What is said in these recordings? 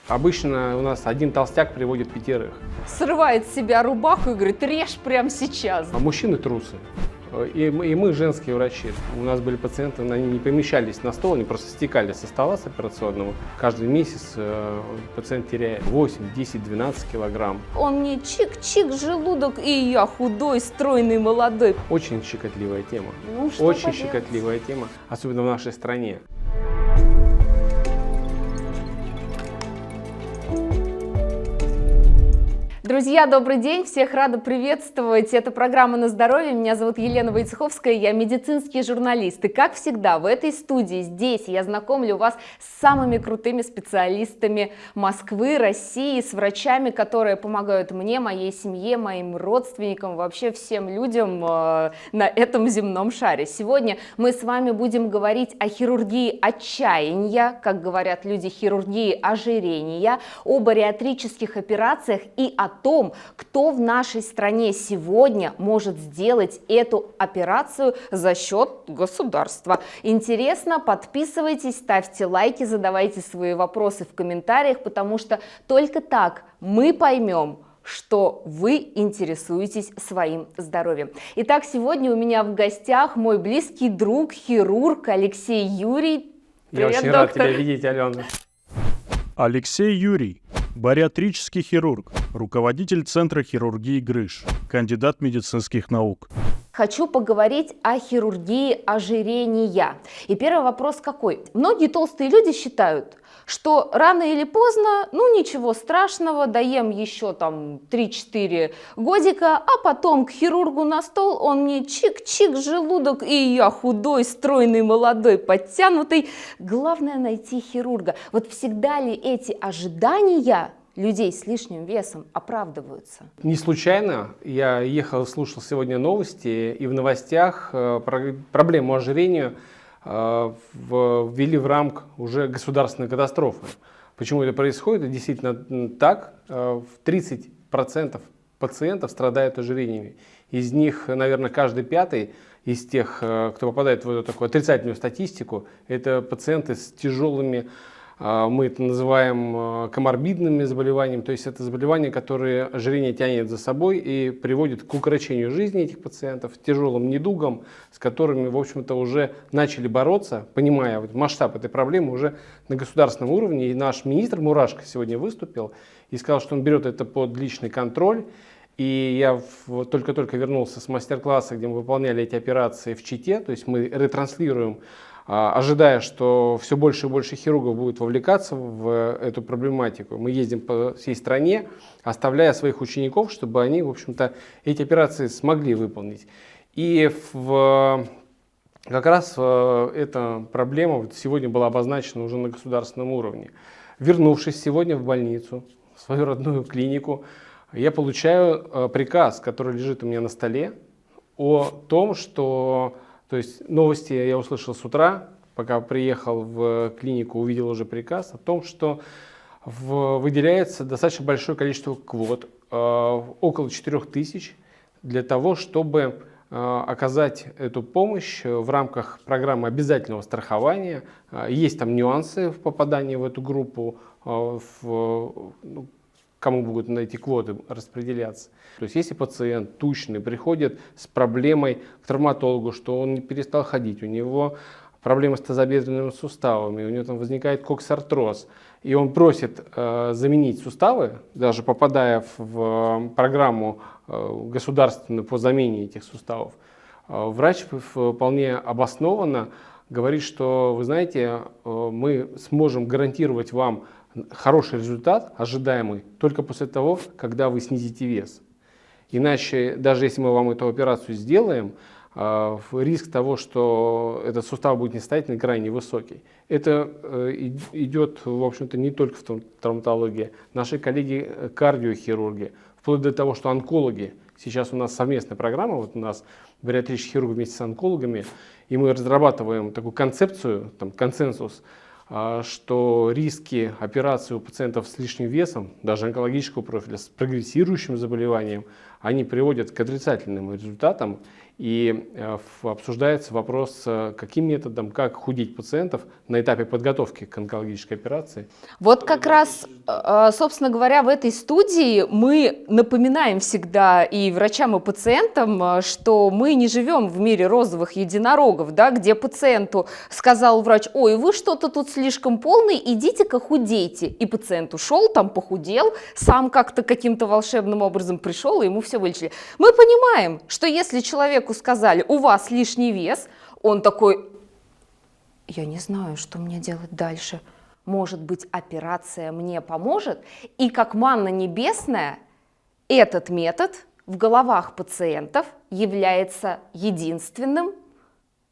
Обычно у нас один толстяк приводит 5. Срывает с себя рубаху и говорит: режь прямо сейчас. А мужчины трусы. И мы женские врачи. У нас были пациенты, они не помещались на стол, они просто стекали со стола с операционного. Каждый месяц пациент теряет 8, 10, 12 килограмм. Он мне чик-чик желудок, и я худой, стройный, молодой. Очень щекотливая тема. Ну, что Очень поделать? щекотливая тема, особенно в нашей стране. Друзья, добрый день! Всех рада приветствовать. Это программа «На здоровье». Меня зовут Елена Войцеховская, я медицинский журналист. И как всегда, в этой студии, здесь я знакомлю вас с самыми крутыми специалистами Москвы, России, с врачами, которые помогают мне, моей семье, моим родственникам, вообще всем людям на этом земном шаре. Сегодня мы с вами будем говорить о хирургии отчаяния, как говорят люди, хирургии ожирения, о бариатрических операциях и о том, кто в нашей стране сегодня может сделать эту операцию за счет государства. Интересно? Подписывайтесь, ставьте лайки, задавайте свои вопросы в комментариях, потому что только так мы поймем, что вы интересуетесь своим здоровьем. Итак, сегодня у меня в гостях мой близкий друг, хирург Алексей Юрий. Привет, Я очень доктор. рад тебя видеть, Алена. Алексей Юрий, бариатрический хирург, руководитель Центра хирургии Грыж, кандидат медицинских наук. Хочу поговорить о хирургии ожирения. И первый вопрос какой? Многие толстые люди считают, что рано или поздно, ну ничего страшного, доем еще там 3-4 годика, а потом к хирургу на стол, он мне чик-чик желудок, и я худой, стройный, молодой, подтянутый. Главное найти хирурга. Вот всегда ли эти ожидания людей с лишним весом оправдываются? Не случайно я ехал, слушал сегодня новости, и в новостях проблему ожирения ввели в рамк уже государственной катастрофы. Почему это происходит? Это действительно так. 30% пациентов страдают ожирениями. Из них, наверное, каждый пятый из тех, кто попадает в эту такую отрицательную статистику, это пациенты с тяжелыми, мы это называем коморбидными заболеваниями, то есть это заболевания, которые ожирение тянет за собой и приводит к укорочению жизни этих пациентов, тяжелым недугам, с которыми, в общем-то, уже начали бороться, понимая масштаб этой проблемы уже на государственном уровне. И наш министр Мурашко сегодня выступил и сказал, что он берет это под личный контроль. И я только-только вернулся с мастер-класса, где мы выполняли эти операции в Чите, то есть мы ретранслируем, ожидая, что все больше и больше хирургов будет вовлекаться в эту проблематику. Мы ездим по всей стране, оставляя своих учеников, чтобы они, в общем-то, эти операции смогли выполнить. И как раз эта проблема сегодня была обозначена уже на государственном уровне. Вернувшись сегодня в больницу, в свою родную клинику, я получаю приказ, который лежит у меня на столе, о том, что... То есть новости я услышал с утра, пока приехал в клинику, увидел уже приказ о том, что выделяется достаточно большое количество квот, около 4000, для того, чтобы оказать эту помощь в рамках программы обязательного страхования. Есть там нюансы в попадании в эту группу, кому будут на эти квоты распределяться. То есть если пациент тучный приходит с проблемой к травматологу, что он не перестал ходить, у него проблемы с тазобедренными суставами, у него там возникает коксартроз, и он просит заменить суставы, даже попадая в программу государственную по замене этих суставов, врач вполне обоснованно говорит, что, вы знаете, мы сможем гарантировать вам хороший результат, ожидаемый, только после того, когда вы снизите вес. Иначе, даже если мы вам эту операцию сделаем, риск того, что этот сустав будет несостоятельный, крайне высокий. Это идет, в общем-то, не только в травматологии. Наши коллеги кардиохирурги, вплоть до того, что онкологи. Сейчас у нас совместная программа, вот у нас бариатрический хирург вместе с онкологами, и мы разрабатываем такую концепцию, консенсус, что риски операции у пациентов с лишним весом, даже онкологического профиля, с прогрессирующим заболеванием, они приводят к отрицательным результатам, и обсуждается вопрос, каким методом, как худеть пациентов на этапе подготовки к онкологической операции. Вот как раз, собственно говоря, в этой студии мы напоминаем всегда и врачам, и пациентам, что мы не живем в мире розовых единорогов, да, где пациенту сказал врач: ой, вы что-то тут слишком полный, идите-ка худейте. И пациент ушел, там похудел, сам как-то каким-то волшебным образом пришел, и ему все вылечили. Мы понимаем, что если человеку сказали: у вас лишний вес, он такой: я не знаю, что мне делать дальше. Может быть, операция мне поможет? И как манна небесная, этот метод в головах пациентов является единственным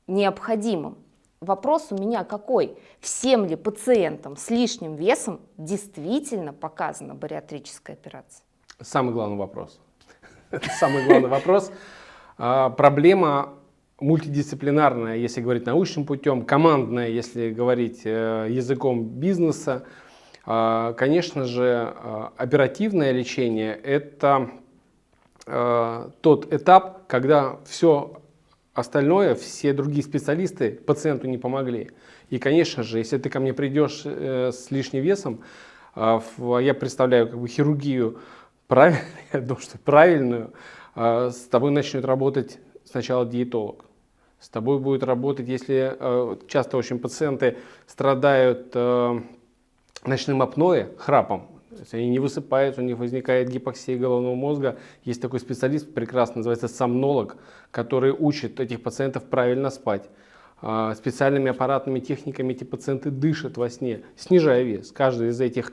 необходимым. Вопрос у меня какой? Всем ли пациентам с лишним весом действительно показана бариатрическая операция? Самый главный вопрос. Самый главный вопрос. Проблема мультидисциплинарная, если говорить научным путем, командная, если говорить языком бизнеса. Конечно же, оперативное лечение – это тот этап, когда все остальное, все другие специалисты пациенту не помогли. И, конечно же, если ты ко мне придешь с лишним весом, я представляю как бы хирургию правильную, я думаю, что правильную, с тобой начнет работать сначала диетолог. С тобой будет работать, если часто очень пациенты страдают ночным апноэ, храпом. Они не высыпаются, у них возникает гипоксия головного мозга. Есть такой специалист прекрасный, называется сомнолог, который учит этих пациентов правильно спать. Специальными аппаратными техниками эти пациенты дышат во сне, снижая вес. Каждый из этих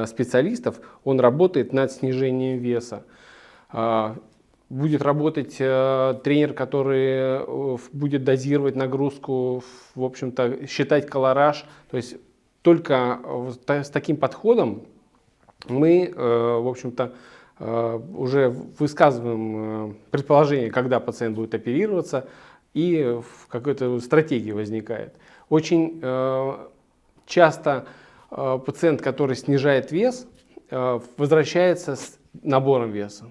специалистов, он работает над снижением веса. Будет работать тренер, который будет дозировать нагрузку, в общем-то, считать калораж. То есть только с таким подходом мы, в общем-то, уже высказываем предположение, когда пациент будет оперироваться, и какая-то стратегия возникает. Очень часто пациент, который снижает вес, возвращается с набором веса.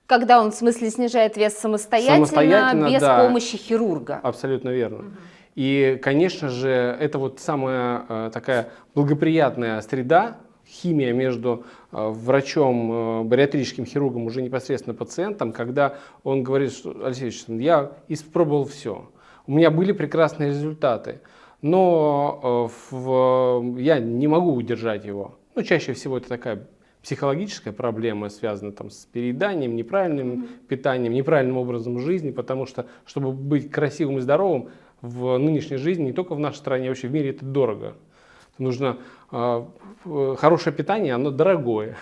Когда он, в смысле, снижает вес самостоятельно без помощи хирурга. Абсолютно верно. И, конечно же, это вот самая такая благоприятная среда, химия между врачом, бариатрическим хирургом, уже непосредственно пациентом, когда он говорит, что: Алексей Вячеславович, я испробовал все, у меня были прекрасные результаты, но я не могу удержать его. Ну, чаще всего это такая психологическая проблема, связанная там с перееданием, неправильным питанием, неправильным образом жизни, потому что, чтобы быть красивым и здоровым в нынешней жизни, не только в нашей стране, а вообще в мире, это дорого. Нужно хорошее питание, оно дорогое.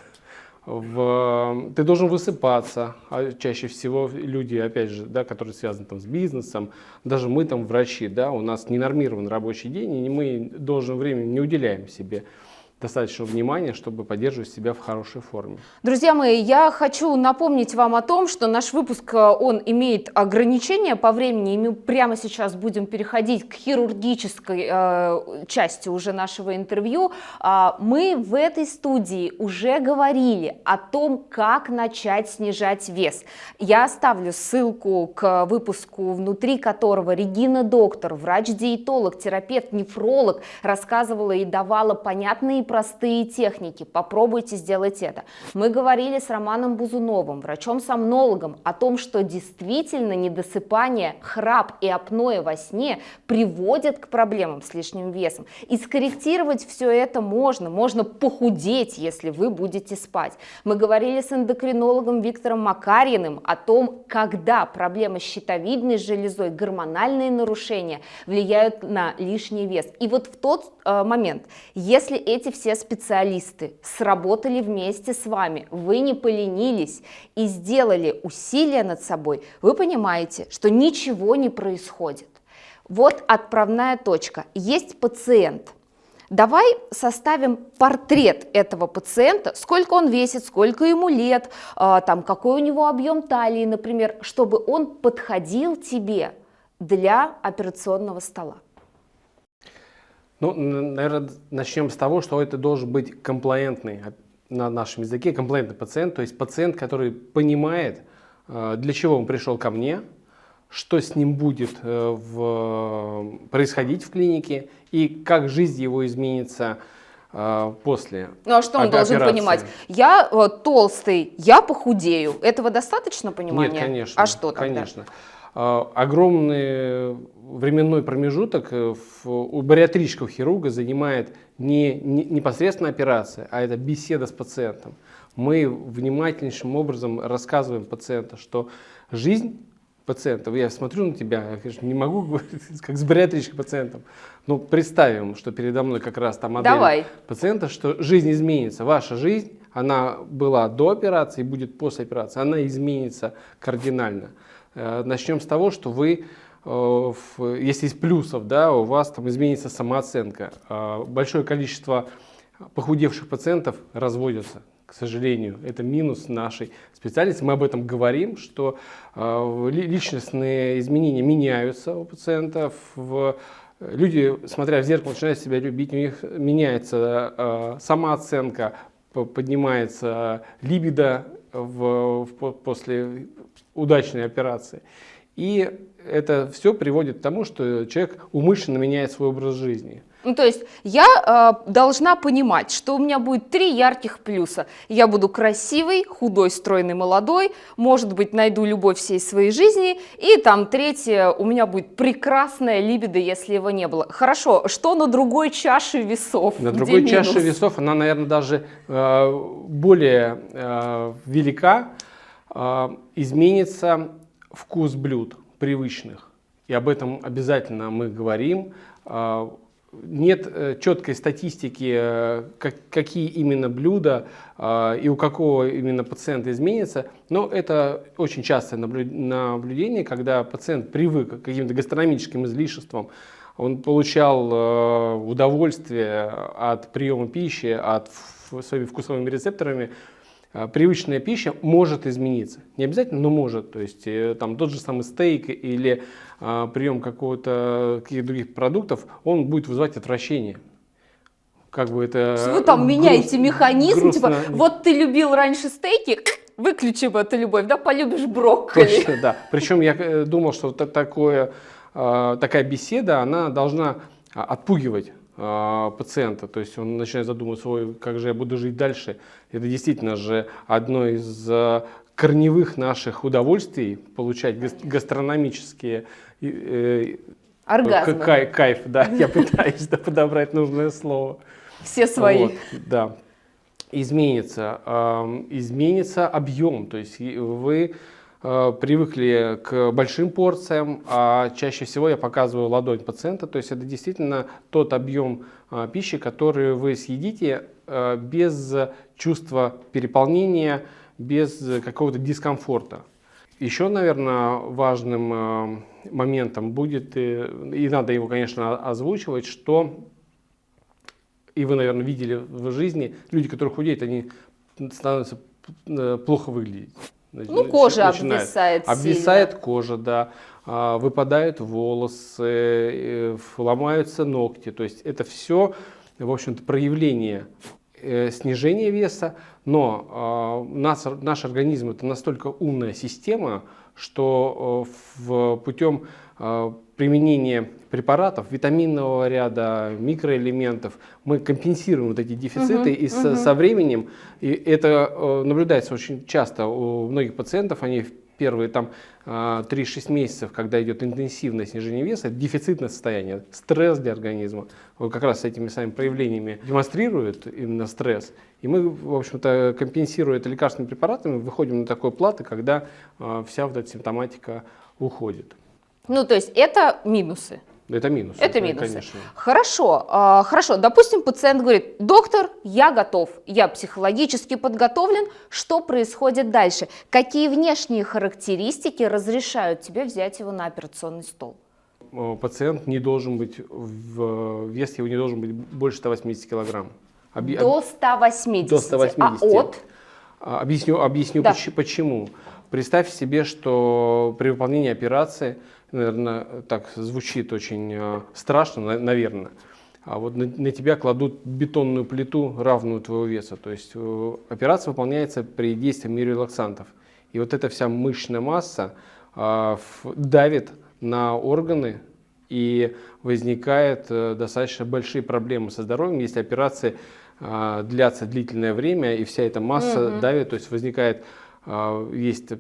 Ты должен высыпаться, а чаще всего люди, опять же, да, которые связаны там с бизнесом, даже мы там врачи, да, у нас ненормированный рабочий день, и мы должное время не уделяем себе достаточно внимания, чтобы поддерживать себя в хорошей форме. Друзья мои, я хочу напомнить вам о том, что наш выпуск, он имеет ограничения по времени, и мы прямо сейчас будем переходить к хирургической части уже нашего интервью. Мы в этой студии уже говорили о том, как начать снижать вес. Я оставлю ссылку к выпуску, внутри которого Регина Доктор, врач-диетолог, терапевт, нефролог, рассказывала и давала понятные простые техники. Попробуйте сделать это. Мы говорили с Романом Бузуновым, врачом-сомнологом, о том, что действительно недосыпание, храп и апноэ во сне приводят к проблемам с лишним весом. И скорректировать все это можно похудеть, если вы будете спать. Мы говорили с эндокринологом Виктором Макарьиным о том, когда проблемы с щитовидной железой, гормональные нарушения влияют на лишний вес. И вот в тот момент, если эти все специалисты сработали вместе с вами, вы не поленились и сделали усилия над собой, вы понимаете, что ничего не происходит. Вот отправная точка. Есть пациент. Давай составим портрет этого пациента, сколько он весит, сколько ему лет, там, какой у него объем талии, например, чтобы он подходил тебе для операционного стола. Ну, наверное, начнем с того, что это должен быть комплаентный на нашем языке комплаентный пациент, то есть пациент, который понимает, для чего он пришел ко мне, что с ним будет происходить в клинике и как жизнь его изменится после Ну а что он должен операции. понимать? Я толстый, я похудею. Этого достаточно понимания? Нет, конечно. А что тогда? Конечно. Огромный временной промежуток у бариатрического хирурга занимает не непосредственно операция, а это беседа с пациентом. Мы внимательнейшим образом рассказываем пациенту, что жизнь пациента, я смотрю на тебя, я, конечно, не могу говорить как с бариатрическим пациентом, но представим, что передо мной как раз та модель пациента, что жизнь изменится. Ваша жизнь, она была до операции, будет после операции, она изменится кардинально. Начнем с того, что вы, если из плюсов, да, у вас там изменится самооценка. Большое количество похудевших пациентов разводятся, к сожалению. Это минус нашей специальности. Мы об этом говорим, что личностные изменения меняются у пациентов. Люди, смотря в зеркало, начинают себя любить, у них меняется самооценка, поднимается либидо после удачной операции. И это все приводит к тому, что человек умышленно меняет свой образ жизни. Ну, то есть я должна понимать, что у меня будет 3 ярких плюса. Я буду красивый, худой, стройный, молодой, может быть, найду любовь всей своей жизни, и там 3, у меня будет прекрасная либидо, если его не было. Хорошо, что на другой чаше весов? На другой чаше весов, она, наверное, даже более велика, изменится вкус блюд привычных. И об этом обязательно мы говорим. Нет четкой статистики, какие именно блюда и у какого именно пациента изменится, но это очень частое наблюдение, когда пациент привык к каким-то гастрономическим излишествам, он получал удовольствие от приема пищи, от своими вкусовыми рецепторами. Привычная пища может измениться. Не обязательно, но может. То есть там тот же самый стейк или прием каких-то других продуктов, он будет вызывать отвращение. Как бы это вы там меняете механизм, грустно. типа, вот ты любил раньше стейки, выключи эту любовь, да, полюбишь брокколи. Точно, да. Причем я думал, что такая беседа, она должна отпугивать пациента, то есть он начинает задумываться, ой, как же я буду жить дальше. Это действительно же одно из корневых наших удовольствий, получать гастрономические оргазмы. Кайф, да, я пытаюсь подобрать нужное слово. Все свои. Вот, да. Изменится объем, то есть вы привыкли к большим порциям, а чаще всего я показываю ладонь пациента, то есть это действительно тот объем пищи, который вы съедите без чувства переполнения, без какого-то дискомфорта. Еще, наверное, важным моментом будет, и надо его, конечно, озвучивать, что, и вы, наверное, видели в жизни, люди, которые худеют, они становятся плохо выглядеть. Ну, кожа обвисает. Обвисает кожа, да, выпадают волосы, ломаются ногти. То есть это все, в общем-то, проявление снижения веса. Но наш организм — это настолько умная система, что путем применения препаратов, витаминного ряда, микроэлементов, мы компенсируем вот эти дефициты, и со временем, и это наблюдается очень часто у многих пациентов, они в первые там 3-6 месяцев, когда идет интенсивное снижение веса, дефицитное состояние, стресс для организма, вот как раз с этими самыми проявлениями демонстрирует именно стресс. И мы, в общем-то, компенсируя это лекарственными препаратами, выходим на такой плато, когда вся вот эта симптоматика уходит. Ну, то есть это минусы. Это минусы. Это минусы. Конечно. Хорошо, хорошо. Допустим, пациент говорит: доктор, я готов, я психологически подготовлен. Что происходит дальше? Какие внешние характеристики разрешают тебе взять его на операционный стол? Пациент не должен быть, вес его не должен быть больше 180 килограмм. До 180. До 180. А от? Объясню Да. почему. Представь себе, что при выполнении операции, наверное, так звучит очень страшно, наверное, а вот на тебя кладут бетонную плиту, равную твоего веса. То есть операция выполняется при действии миорелаксантов. И вот эта вся мышечная масса давит на органы, и возникают достаточно большие проблемы со здоровьем, если операции длятся длительное время, и вся эта масса давит, то есть возникает, есть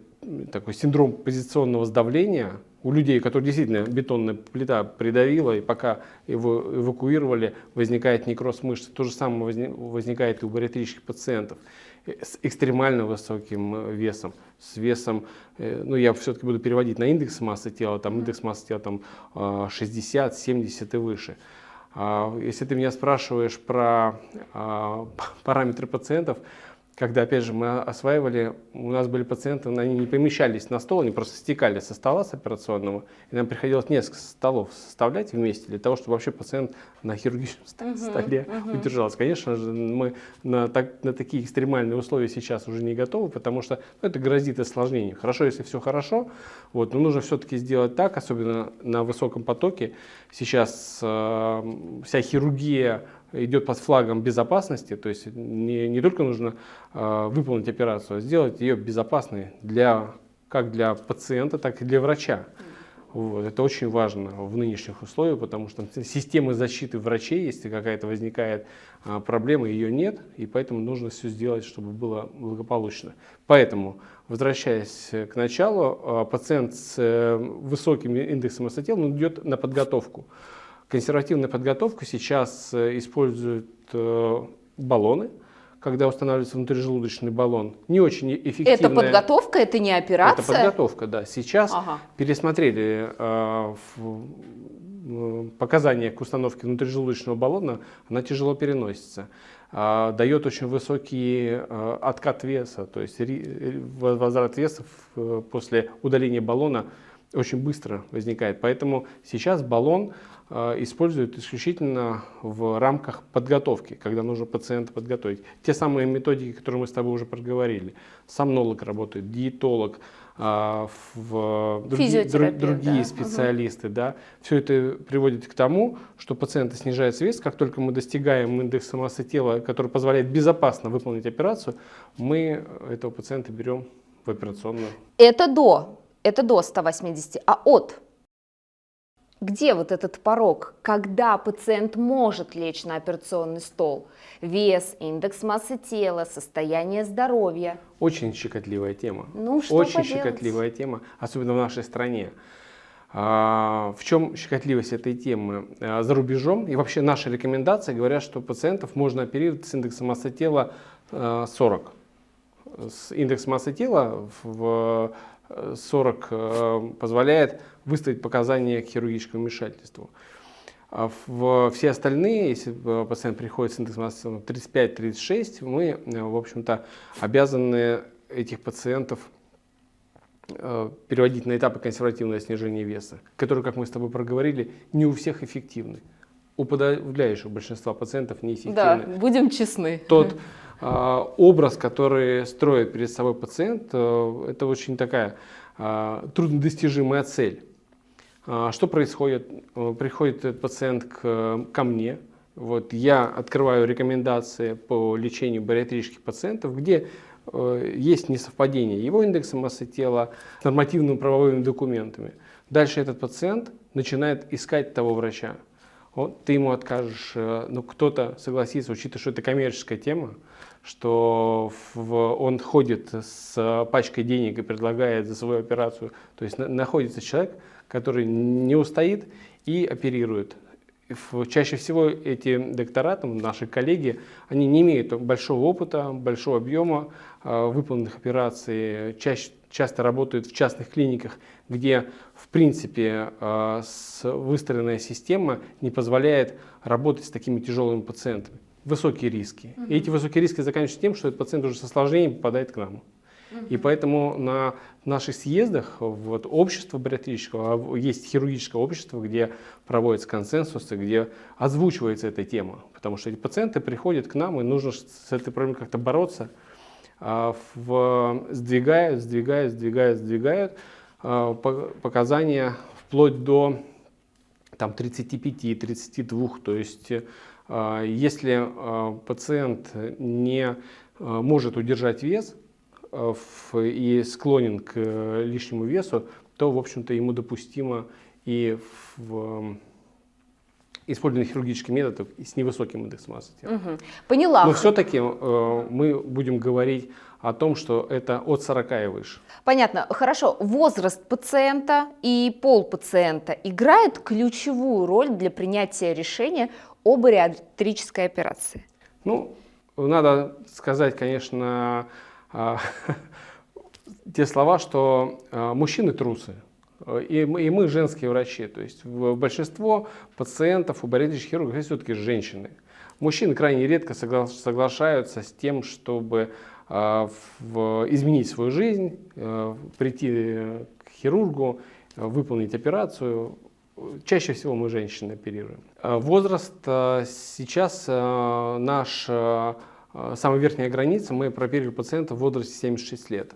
такой синдром позиционного сдавления у людей, которые действительно бетонная плита придавила, и пока его эвакуировали, возникает некроз мышц. То же самое возникает и у бариатрических пациентов с экстремально высоким весом, с весом, ну я все-таки буду переводить на индекс массы тела, там индекс массы тела там 60, 70 и выше. Если ты меня спрашиваешь про параметры пациентов, когда, опять же, мы осваивали, у нас были пациенты, они не помещались на стол, они просто стекали со стола с операционного, и нам приходилось несколько столов составлять вместе для того, чтобы вообще пациент на хирургическом столе удержался. Конечно же, мы на такие экстремальные условия сейчас уже не готовы, потому что это грозит осложнением. Хорошо, если все хорошо, вот, но нужно все-таки сделать так, особенно на высоком потоке. Сейчас вся хирургия идет под флагом безопасности, то есть не только нужно выполнить операцию, а сделать ее безопасной как для пациента, так и для врача. Вот. Это очень важно в нынешних условиях, потому что системы защиты врачей, если какая-то возникает проблема, ее нет, и поэтому нужно все сделать, чтобы было благополучно. Поэтому, возвращаясь к началу, пациент с высоким индексом массы тела идет на подготовку. Консервативную подготовку сейчас используют баллоны, когда устанавливается внутрижелудочный баллон. Не очень эффективная. Это подготовка, это не операция? Это подготовка, да. Сейчас пересмотрели показания к установке внутрижелудочного баллона, она тяжело переносится. Дает очень высокий откат веса, то есть возврат веса после удаления баллона очень быстро возникает. Поэтому сейчас баллон используют исключительно в рамках подготовки, когда нужно пациента подготовить. Те самые методики, которые мы с тобой уже проговорили. Сомнолог работает, диетолог, другие специалисты. Да. Все это приводит к тому, что пациента снижается вес. Как только мы достигаем индекса массы тела, который позволяет безопасно выполнить операцию, мы этого пациента берем в операционную. Это до 180, а от? Где вот этот порог, когда пациент может лечь на операционный стол? Вес, индекс массы тела, состояние здоровья. Очень щекотливая тема. Ну, что Очень поделать? щекотливая тема, особенно в нашей стране. В чем щекотливость этой темы? За рубежом и вообще наши рекомендации говорят, что пациентов можно оперировать с индексом массы тела 40. Индекс массы тела в 40 позволяет выставить показания к хирургическому вмешательству. Все остальные, если пациент приходит с индексом массы тела 35-36, мы, в общем-то, обязаны этих пациентов переводить на этапы консервативного снижения веса, которые, как мы с тобой проговорили, не у всех эффективны. У подавляющего большинства пацентов неэффективны. Да, будем честны. Тот образ, который строит перед собой пациент, это очень такая труднодостижимая цель. Что происходит? Приходит этот пациент ко мне. Вот, я открываю рекомендации по лечению бариатрических пациентов, где есть несовпадение его индекса массы тела с нормативными правовыми документами. Дальше этот пациент начинает искать того врача. Ты ему откажешь, но кто-то согласится, учитывая, что это коммерческая тема, что он ходит с пачкой денег и предлагает за свою операцию. То есть находится человек, который не устоит и оперирует. Чаще всего эти доктора, наши коллеги, они не имеют большого опыта, большого объема выполненных операций, часто работают в частных клиниках, где в принципе выстроенная система не позволяет работать с такими тяжелыми пациентами. Высокие риски. И эти высокие риски заканчиваются тем, что этот пациент уже с осложнением попадает к нам. И поэтому на наших съездах вот, общества бариатрического, есть хирургическое общество, где проводятся консенсусы, где озвучивается эта тема. Потому что эти пациенты приходят к нам, и нужно с этой проблемой как-то бороться. Сдвигают показания вплоть до там 35-32, то есть если пациент не может удержать вес и склонен к лишнему весу, то, в общем-то, ему допустимо и в использование хирургических методов с невысоким индексом массы тела. Мгм. Поняла. Но все-таки мы будем говорить о том, что это от 40 и выше. Понятно. Хорошо. Возраст пациента и пол пациента играют ключевую роль для принятия решения о бариатрической операции? Ну, надо сказать, конечно, те слова, что мужчины трусы. И мы женские врачи. То есть большинство пациентов у бариатрических хирургов все-таки женщины. Мужчины крайне редко соглашаются с тем, чтобы изменить свою жизнь, прийти к хирургу, выполнить операцию. Чаще всего мы женщины оперируем. Возраст сейчас наша самая верхняя граница. Мы прооперировали пациента в возрасте 76 лет.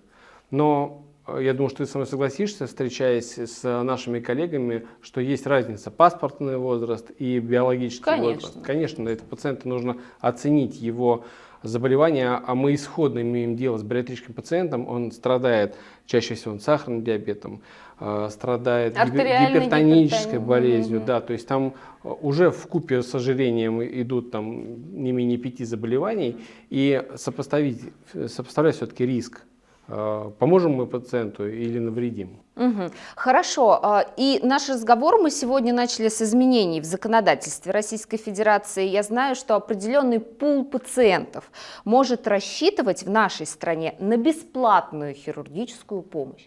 Но я думаю, что ты со мной согласишься, встречаясь с нашими коллегами, что есть разница паспортный возраст и биологический возраст. Конечно, это пациенту нужно оценить его заболевание, а мы исходно имеем дело с бариатрическим пациентом. Он страдает чаще всего сахарным диабетом, страдает гипертонической болезнью. Да, то есть там уже вкупе с ожирением идут там не менее 5 заболеваний, и сопоставлять все-таки риск. Поможем мы пациенту или навредим? Угу. Хорошо. И наш разговор мы сегодня начали с изменений в законодательстве Российской Федерации. Я знаю, что определенный пул пациентов может рассчитывать в нашей стране на бесплатную хирургическую помощь.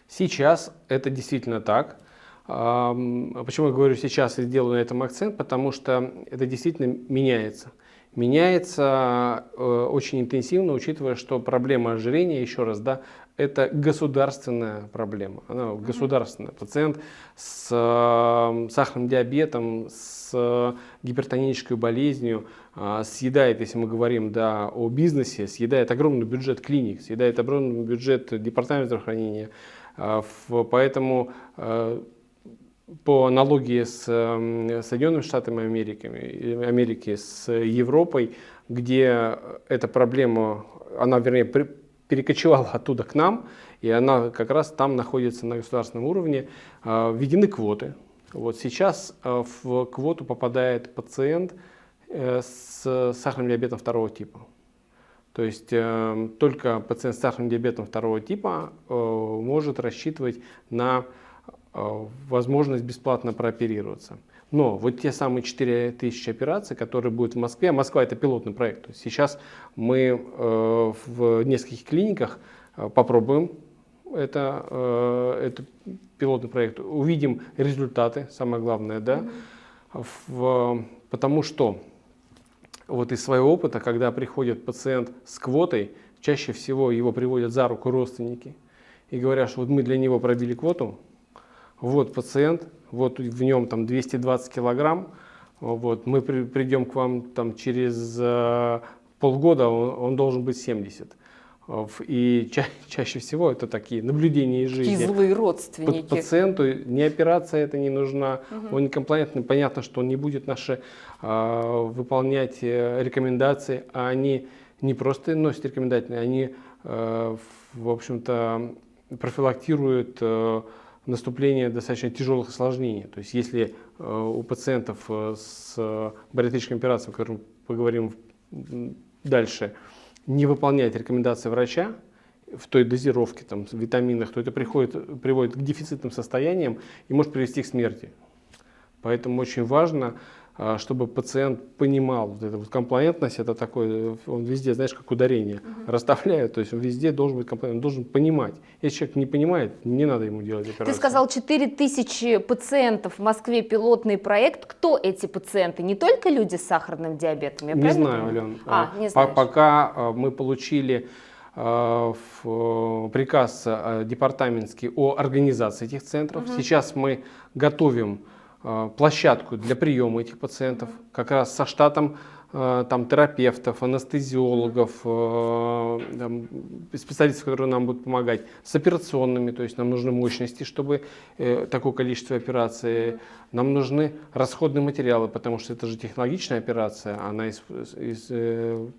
Сейчас это действительно так. Почему я говорю сейчас и делаю на этом акцент? Потому что это действительно меняется. Меняется очень интенсивно, учитывая, что проблема ожирения, еще раз, да, это государственная проблема. Она государственная. Пациент с сахарным диабетом, с гипертонической болезнью съедает, если мы говорим, да, о бизнесе, съедает огромный бюджет клиник, съедает огромный бюджет департамента здравоохранения. Поэтому по аналогии с Соединенными Штатами Америки, с Европой, где эта проблема, она, вернее, перекочевала оттуда к нам, и она как раз там находится на государственном уровне, введены квоты. Вот сейчас в квоту попадает пациент с сахарным диабетом второго типа. То есть только пациент с сахарным диабетом второго типа может рассчитывать на возможность бесплатно прооперироваться. Но вот те самые 4000 операций, которые будут в Москве, а Москва это пилотный проект. То есть сейчас мы в нескольких клиниках попробуем это пилотный проект, увидим результаты, самое главное, да, потому что вот из своего опыта, когда приходит пациент с квотой, чаще всего его приводят за руку родственники и говорят, что вот мы для него пробили квоту, вот пациент, вот в нем там 220 килограмм, вот, мы придем к вам там через полгода, он должен быть 70. И чаще всего это такие наблюдения из жизни. Такие злые родственники. Пациенту ни операция это не нужна, он некомплаентный, понятно, что он не будет наши выполнять рекомендации, а они не просто носят рекомендательные, они, в общем-то, профилактируют наступление достаточно тяжелых осложнений. То есть если у пациентов с бариатрическими операциями, о которых мы поговорим дальше, не выполнять рекомендации врача в той дозировке, там, в витаминах, то это приводит к дефицитным состояниям и может привести к смерти. Поэтому очень важно, чтобы пациент понимал, вот эта вот комплаентность, это такое, он везде, знаешь, как ударение расставляют, то есть он везде должен быть комплаентным, он должен понимать. Если человек не понимает, не надо ему делать операцию. Ты сказал 4000 пациентов в Москве, пилотный проект. Кто эти пациенты? Не только люди с сахарным диабетом? Я не знаю, Ален. Не знаешь. Пока мы получили приказ департаментский о организации этих центров. Сейчас мы готовим площадку для приема этих пациентов, как раз со штатом там, терапевтов, анестезиологов, там, специалистов, которые нам будут помогать, с операционными, то есть нам нужны мощности, чтобы такое количество операций, нам нужны расходные материалы, потому что это же технологичная операция, она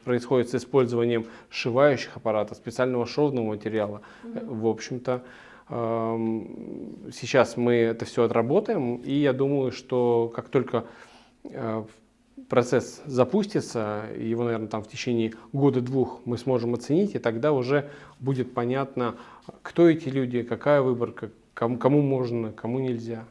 происходит с использованием сшивающих аппаратов, специального шовного материала. В общем-то, сейчас мы это все отработаем, и я думаю, что как только процесс запустится, его, наверное, там в течение года-двух мы сможем оценить, и тогда уже будет понятно, кто эти люди, какая выборка, кому можно, кому нельзя.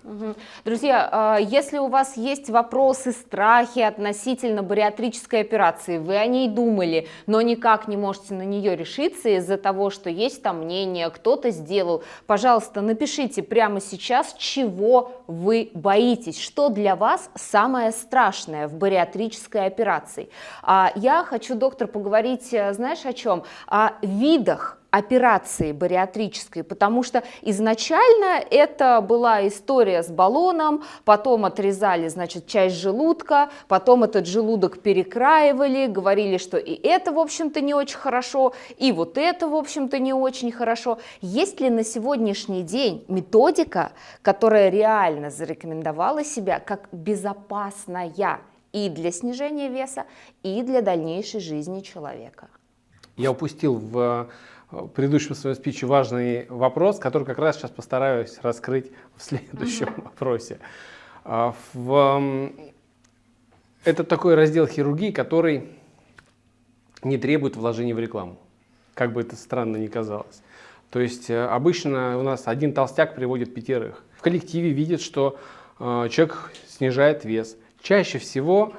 Друзья, если у вас есть вопросы, страхи относительно бариатрической операции, вы о ней думали, но никак не можете на нее решиться из-за того, что есть там мнение, кто-то сделал, пожалуйста, напишите прямо сейчас, чего вы боитесь, что для вас самое страшное в бариатрической операции. Я хочу, доктор, поговорить, знаешь, о чем? О видах операции бариатрической, потому что изначально это была история с баллоном, потом отрезали, значит, часть желудка, потом этот желудок перекраивали, говорили, что и это, в общем-то, не очень хорошо, и вот это, в общем-то, не очень хорошо. Есть ли на сегодняшний день методика, которая реально зарекомендовала себя как безопасная и для снижения веса, и для дальнейшей жизни человека? Я упустил в предыдущем своем спиче важный вопрос, который как раз сейчас постараюсь раскрыть в следующем вопросе. Это такой раздел хирургии, который не требует вложений в рекламу, как бы это странно ни казалось. То есть обычно у нас один толстяк приводит 5. В коллективе видят, что человек снижает вес. Чаще всего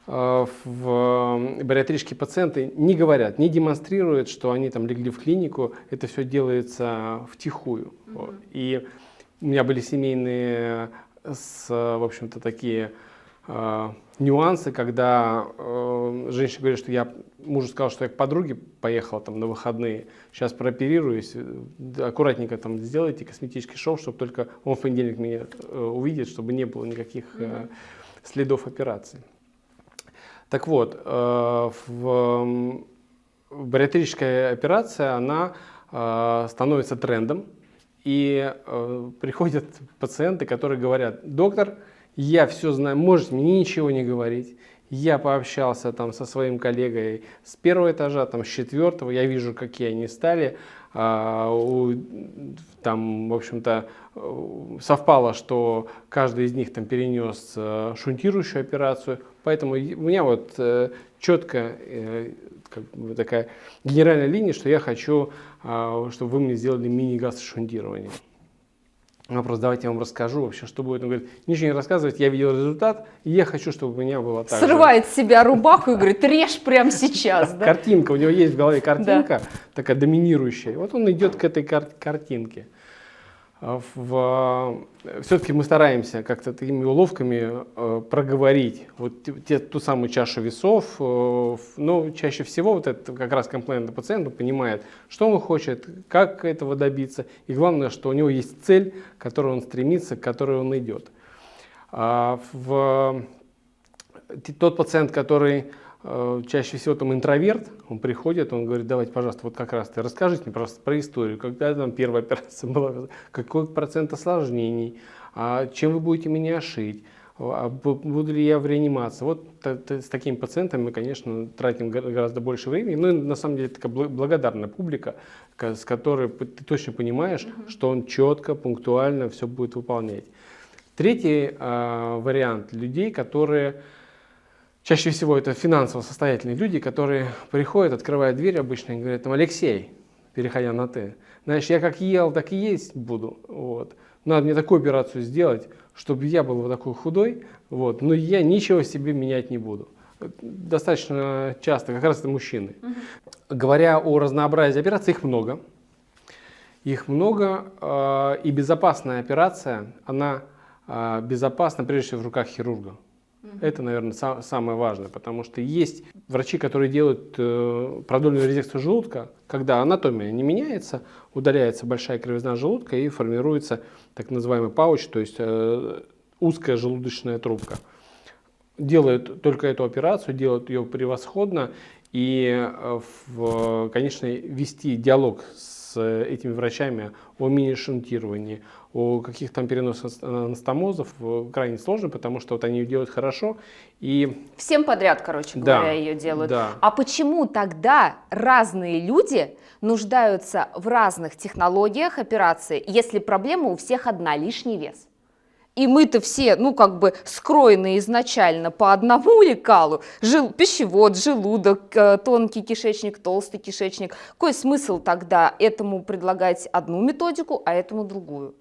в бариатрические пациенты не говорят, не демонстрируют, что они там легли в клинику, это все делается втихую. И у меня были семейные, в общем-то, такие нюансы, когда женщина говорит, что мужу сказал, что я к подруге поехала там на выходные, сейчас прооперируюсь, аккуратненько там сделайте косметический шов, чтобы только он в понедельник меня увидит, чтобы не было никаких следов операции. Так вот, бариатрическая операция, она становится трендом, и приходят пациенты, которые говорят: доктор, я все знаю, можете мне ничего не говорить, я пообщался там со своим коллегой с 1-го этажа, там с 4-го, я вижу, какие они стали, там, в общем-то, совпало, что каждый из них там перенес шунтирующую операцию, поэтому у меня вот четко как бы такая генеральная линия, что я хочу, чтобы вы мне сделали мини-гастрошунтирование. Вопрос: давайте я вам расскажу вообще, что будет. Он говорит: ничего не рассказывать, я видел результат, и я хочу, чтобы у меня было так же. Срывает с себя рубаху и говорит: режь прямо сейчас. Да? Картинка, у него есть в голове картинка, такая доминирующая. Вот он идет к этой картинке. Все-таки мы стараемся как-то такими уловками проговорить вот ту самую чашу весов, но чаще всего вот это как раз комплейнтный пациент понимает, что он хочет, как этого добиться, и главное, что у него есть цель, к которой он стремится, к которой он идет. Тот пациент, который чаще всего там интроверт, он приходит, он говорит: давайте, пожалуйста, вот как раз расскажите мне просто про историю, когда там первая операция была, какой процент осложнений, чем вы будете меня шить, буду ли я в реанимации. Вот с такими пациентами мы, конечно, тратим гораздо больше времени, но на самом деле такая благодарная публика, с которой ты точно понимаешь, что он четко, пунктуально все будет выполнять. Третий вариант людей, которые чаще всего это финансово состоятельные люди, которые приходят, открывают дверь обычно и говорят: там: Алексей, переходя на «ты», знаешь, я как ел, так и есть буду. Вот. Надо мне такую операцию сделать, чтобы я был вот такой худой, вот, но я ничего себе менять не буду. Достаточно часто, как раз это мужчины. Говоря о разнообразии операций, их много. Их много, и безопасная операция, она безопасна прежде всего в руках хирурга. Это, наверное, самое важное, потому что есть врачи, которые делают продольную резекцию желудка, когда анатомия не меняется, удаляется большая кривизна желудка и формируется так называемый пауч, то есть узкая желудочная трубка. делают только эту операцию, делают ее превосходно. И, конечно, вести диалог с этими врачами о мини-шунтировании, о каких там переносах анастомозов крайне сложно, потому что вот они ее делают хорошо. И Всем подряд, короче Да, говоря, ее делают. да. А почему тогда разные люди нуждаются в разных технологиях операции, если проблема у всех одна — лишний вес? И мы-то все, ну, как бы скроены изначально по одному лекалу. Пищевод, желудок, тонкий кишечник, толстый кишечник. Какой смысл тогда этому предлагать одну методику, а этому другую?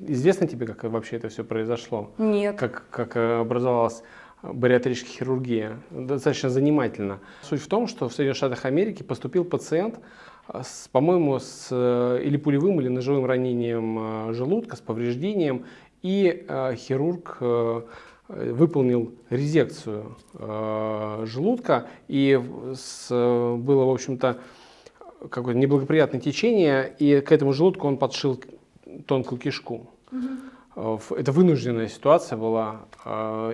Известно тебе, как вообще это все произошло? Нет. Как образовалась бариатрическая хирургия? Достаточно занимательно. Суть в том, что в Соединенных Штатах Америки поступил пациент, по-моему, с или пулевым, или ножевым ранением желудка, с повреждением, и хирург выполнил резекцию желудка, и было, в общем-то, какое-то неблагоприятное течение, и к этому желудку он подшил тонкую кишку. Это вынужденная ситуация была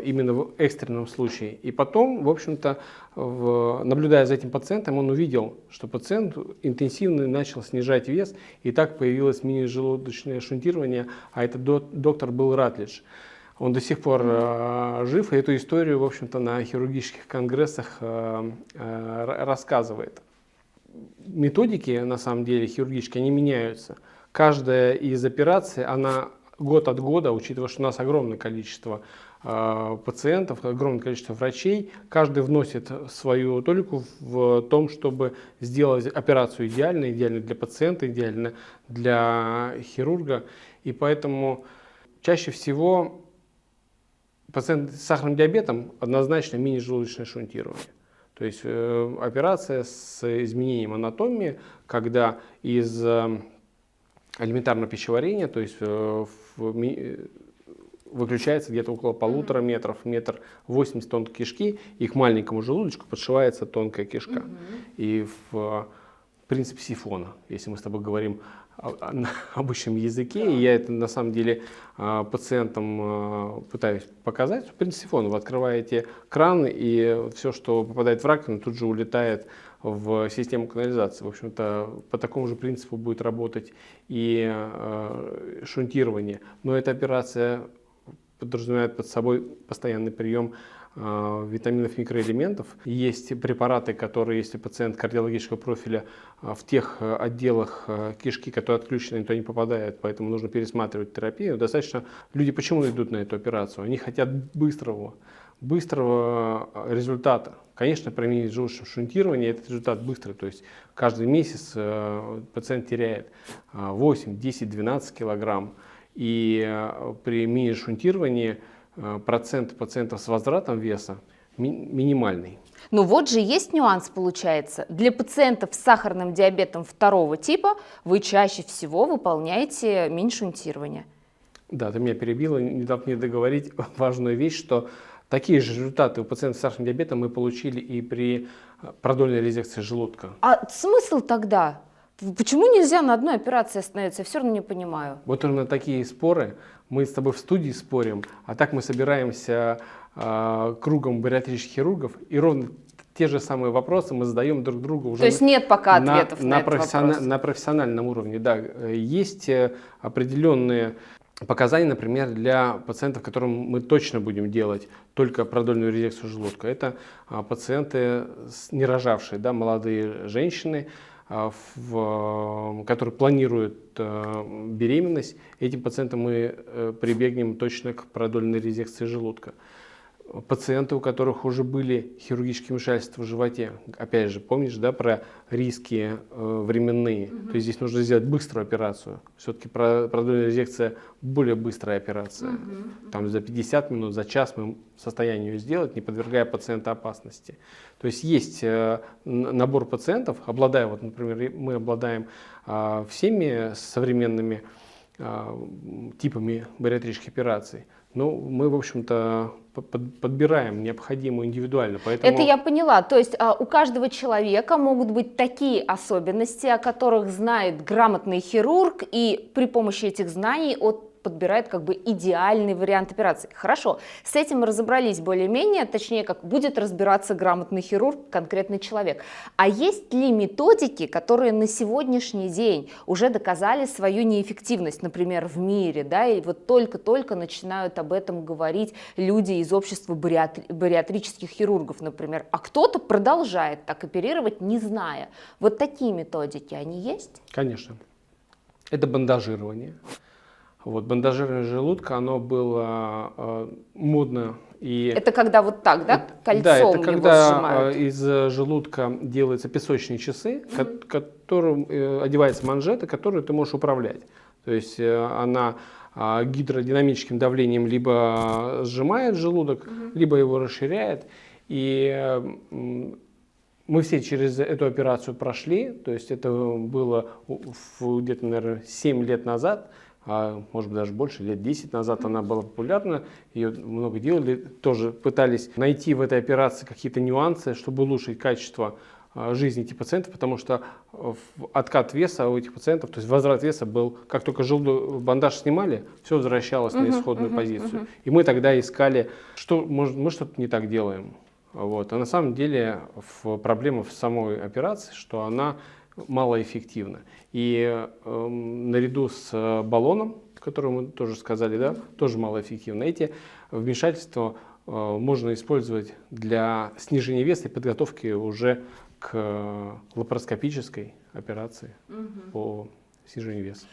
именно в экстренном случае. И потом, в общем-то, наблюдая за этим пациентом, он увидел, что пациент интенсивно начал снижать вес, и так появилось мини-желудочное шунтирование, а этот доктор был Ратлидж. Он до сих пор жив, и эту историю, в общем-то, на хирургических конгрессах рассказывает. Методики, на самом деле, хирургические, они меняются. Каждая из операций, она год от года, учитывая, что у нас огромное количество пациентов, огромное количество врачей, каждый вносит свою толику в том, чтобы сделать операцию идеально для пациента, идеально для хирурга. И поэтому чаще всего пациент с сахарным диабетом однозначно мини-желудочное шунтирование. То есть операция с изменением анатомии, когда из элементарного пищеварения, то есть выключается где-то около 1,5 метров, 1,80 м тонкой кишки, и к маленькому желудочку подшивается тонкая кишка. И в принцип сифона, если мы с тобой говорим на обычном языке, и я это на самом деле пациентам пытаюсь показать, в принципе сифон, вы открываете кран, и все, что попадает в раковину, тут же улетает в систему канализации. В общем-то, по такому же принципу будет работать и шунтирование. Но эта операция подразумевает под собой постоянный прием витаминов, микроэлементов. Есть препараты, которые, если пациент кардиологического профиля, в тех отделах кишки, которые отключены, то не попадают, поэтому нужно пересматривать терапию. Достаточно. Люди почему идут на эту операцию? Они хотят быстрого результата. Конечно, при мини-желудочном шунтировании этот результат быстрый, то есть каждый месяц пациент теряет 8, 10, 12 килограмм, и при мини-шунтировании процент пациентов с возвратом веса минимальный. Но вот же есть нюанс, получается. Для пациентов с сахарным диабетом 2 типа вы чаще всего выполняете мини-шунтирование. Да, ты меня перебила, не дав мне договорить важную вещь, что такие же результаты у пациентов с сахарным диабетом мы получили и при продольной резекции желудка. А смысл тогда? Почему нельзя на одной операции остановиться? Я все равно не понимаю. Вот именно такие споры. Мы с тобой в студии спорим, а так мы собираемся кругом бариатрических хирургов, и ровно те же самые вопросы мы задаем друг другу уже. То есть нет пока ответов на этот вопрос? На профессиональном уровне, да. Есть определенные показания, например, для пациентов, которым мы точно будем делать только продольную резекцию желудка. Это пациенты не рожавшие, да, молодые женщины, которые планируют беременность. Этим пациентам мы прибегнем точно к продольной резекции желудка. Пациенты, у которых уже были хирургические вмешательства в животе, опять же, помнишь, да, про риски временные, то есть здесь нужно сделать быструю операцию. Все-таки продольная резекция более быстрая операция. Там за 50 минут, за час мы в состоянии ее сделать, не подвергая пациента опасности. То есть есть набор пациентов, обладая, вот, например, мы обладаем всеми современными типами бариатрических операций. Но мы, в общем-то, подбираем необходимую индивидуально. Поэтому... Это я поняла. То есть у каждого человека могут быть такие особенности, о которых знает грамотный хирург, и при помощи этих знаний подбирает как бы идеальный вариант операции. Хорошо, с этим мы разобрались более-менее, точнее, как будет разбираться грамотный хирург, конкретный человек. А есть ли методики, которые на сегодняшний день уже доказали свою неэффективность, например, в мире, да, и вот только-только начинают об этом говорить люди из общества бариатрических хирургов, например, а кто-то продолжает так оперировать, не зная. Вот такие методики, они есть? Конечно. Это бандажирование. Вот, бандажирование желудка, оно было модно. И Это когда вот так, да, кольцом да, это его когда сжимают? из желудка делаются песочные часы, которым одевается манжета, которую ты можешь управлять. То есть она гидродинамическим давлением либо сжимает желудок, либо его расширяет. И мы все через эту операцию прошли, то есть это было где-то, наверное, 7 лет назад, может быть даже больше, лет 10 назад она была популярна, ее много делали, тоже пытались найти в этой операции какие-то нюансы, чтобы улучшить качество жизни этих пациентов, потому что откат веса у этих пациентов, то есть возврат веса был, как только бандаж снимали, все возвращалось на исходную позицию. И мы тогда искали, что может, мы что-то не так делаем. Вот. А на самом деле проблема в самой операции, что она малоэффективна. И наряду с баллоном, который мы тоже сказали, да, тоже малоэффективно. Эти вмешательства можно использовать для снижения веса и подготовки уже к лапароскопической операции по снижению веса.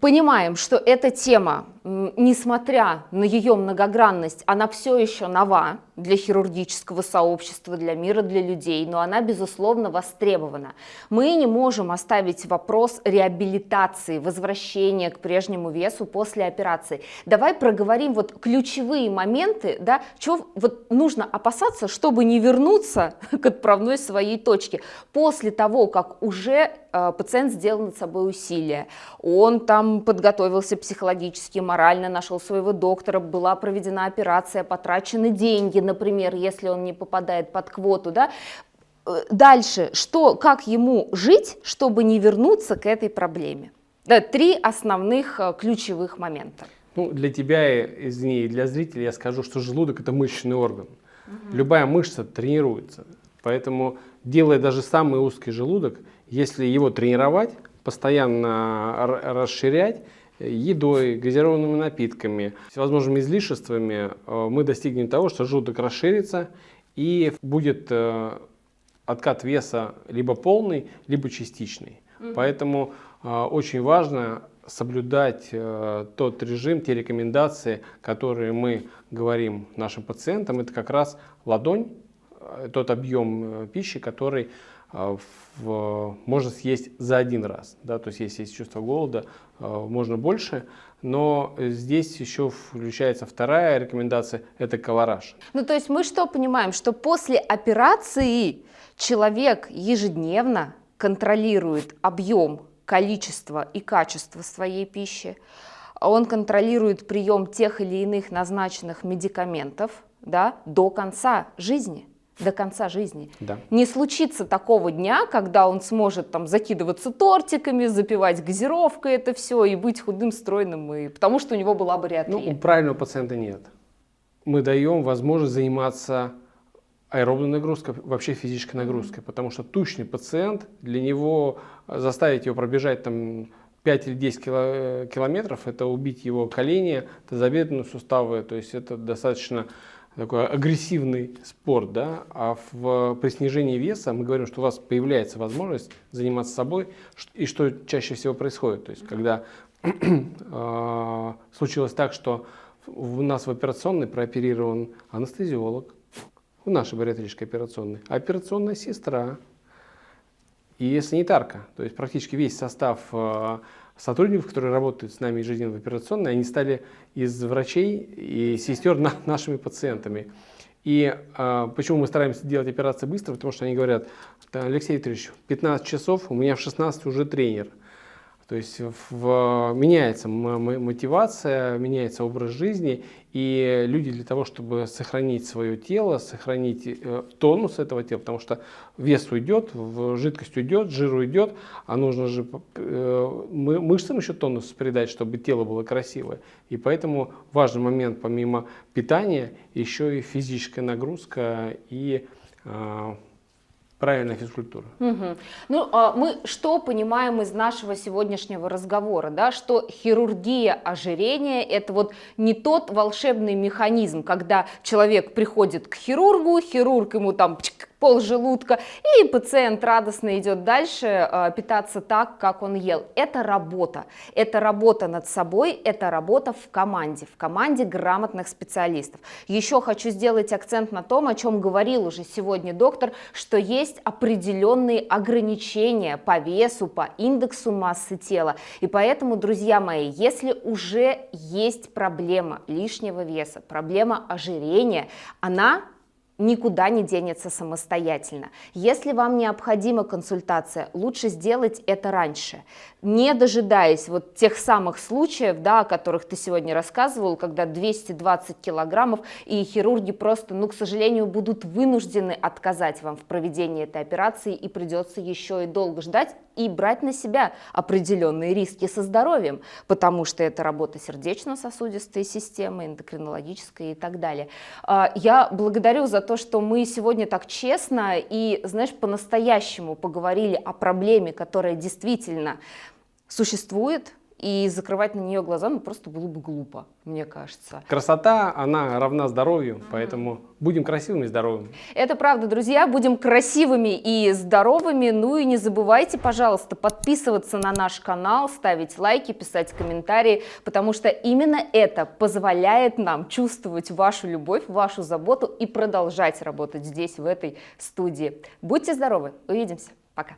Понимаем, что эта тема, несмотря на ее многогранность, она все еще нова для хирургического сообщества, для мира, для людей, но она, безусловно, востребована. Мы не можем оставить вопрос реабилитации, возвращения к прежнему весу после операции. Давай проговорим вот ключевые моменты, да, чего вот нужно опасаться, чтобы не вернуться к отправной своей точке после того, как уже пациент сделал над собой усилия, он там подготовился психологически, морально, нашел своего доктора, была проведена операция, потрачены деньги, например, если он не попадает под квоту, да. Дальше, как ему жить, чтобы не вернуться к этой проблеме? Да, 3 основных ключевых момента. Ну, для тебя, извини, и для зрителей я скажу, что желудок – это мышечный орган. Любая мышца тренируется, поэтому, делая даже самый узкий желудок, если его тренировать, постоянно расширять едой, газированными напитками, всевозможными излишествами, мы достигнем того, что желудок расширится и будет откат веса либо полный, либо частичный. Поэтому очень важно соблюдать тот режим, те рекомендации, которые мы говорим нашим пациентам. Это как раз ладонь, тот объем пищи, который можно съесть за один раз. Да? То есть, если есть чувство голода, можно больше. Но здесь еще включается вторая рекомендация – это колораж. Ну, то есть мы что понимаем? Что после операции человек ежедневно контролирует объем, количество и качество своей пищи. Он контролирует прием тех или иных назначенных медикаментов, да, до конца жизни. До конца жизни. Да. Не случится такого дня, когда он сможет там закидываться тортиками, запивать газировкой это все и быть худым, стройным, и потому что у него была бариатрия. Ну, у правильного пациента нет. Мы даем возможность заниматься аэробной нагрузкой, вообще физической нагрузкой, потому что тучный пациент, для него заставить его пробежать там 5 или 10 километров, это убить его колени, тазобедренные суставы, то есть это достаточно такой агрессивный спорт, да, а при снижении веса мы говорим, что у вас появляется возможность заниматься собой, и что чаще всего происходит, то есть когда случилось так, что у нас в операционной прооперирован анестезиолог, в нашей бариатрической операционной, операционная сестра и санитарка, то есть практически весь состав сотрудников, которые работают с нами ежедневно в операционной, они стали из врачей и сестер нашими пациентами. И почему мы стараемся делать операции быстро? Потому что они говорят: Алексей Викторович, 15 часов, у меня в 16 уже тренер. То есть меняется мотивация, меняется образ жизни, и люди для того, чтобы сохранить свое тело, сохранить тонус этого тела, потому что вес уйдет, жидкость уйдет, жир уйдет, а нужно же мышцам еще тонус придать, чтобы тело было красивое. И поэтому важный момент, помимо питания, еще и физическая нагрузка и правильная физкультура. Мгм. Ну, мы что понимаем из нашего сегодняшнего разговора, да, что хирургия ожирения – это вот не тот волшебный механизм, когда человек приходит к хирургу, хирург ему там пол желудка, и пациент радостно идет дальше питаться так, как он ел. Это работа над собой, это работа в команде грамотных специалистов. Еще хочу сделать акцент на том, о чем говорил уже сегодня доктор, что есть определенные ограничения по весу, по индексу массы тела. И поэтому, друзья мои, если уже есть проблема лишнего веса, проблема ожирения, она никуда не денется самостоятельно. Если вам необходима консультация, лучше сделать это раньше, не дожидаясь вот тех самых случаев, да, о которых ты сегодня рассказывал, когда 220 килограммов, и хирурги просто, к сожалению, будут вынуждены отказать вам в проведении этой операции, и придется еще и долго ждать и брать на себя определенные риски со здоровьем, потому что это работа сердечно-сосудистой системы, эндокринологической и так далее. Я благодарю за то, что мы сегодня так честно и, знаешь, по-настоящему поговорили о проблеме, которая действительно существует, и закрывать на нее глаза, просто было бы глупо, мне кажется. Красота, она равна здоровью, поэтому будем красивыми и здоровыми. Это правда, друзья, будем красивыми и здоровыми. Ну и не забывайте, пожалуйста, подписываться на наш канал, ставить лайки, писать комментарии, потому что именно это позволяет нам чувствовать вашу любовь, вашу заботу и продолжать работать здесь, в этой студии. Будьте здоровы, увидимся, пока.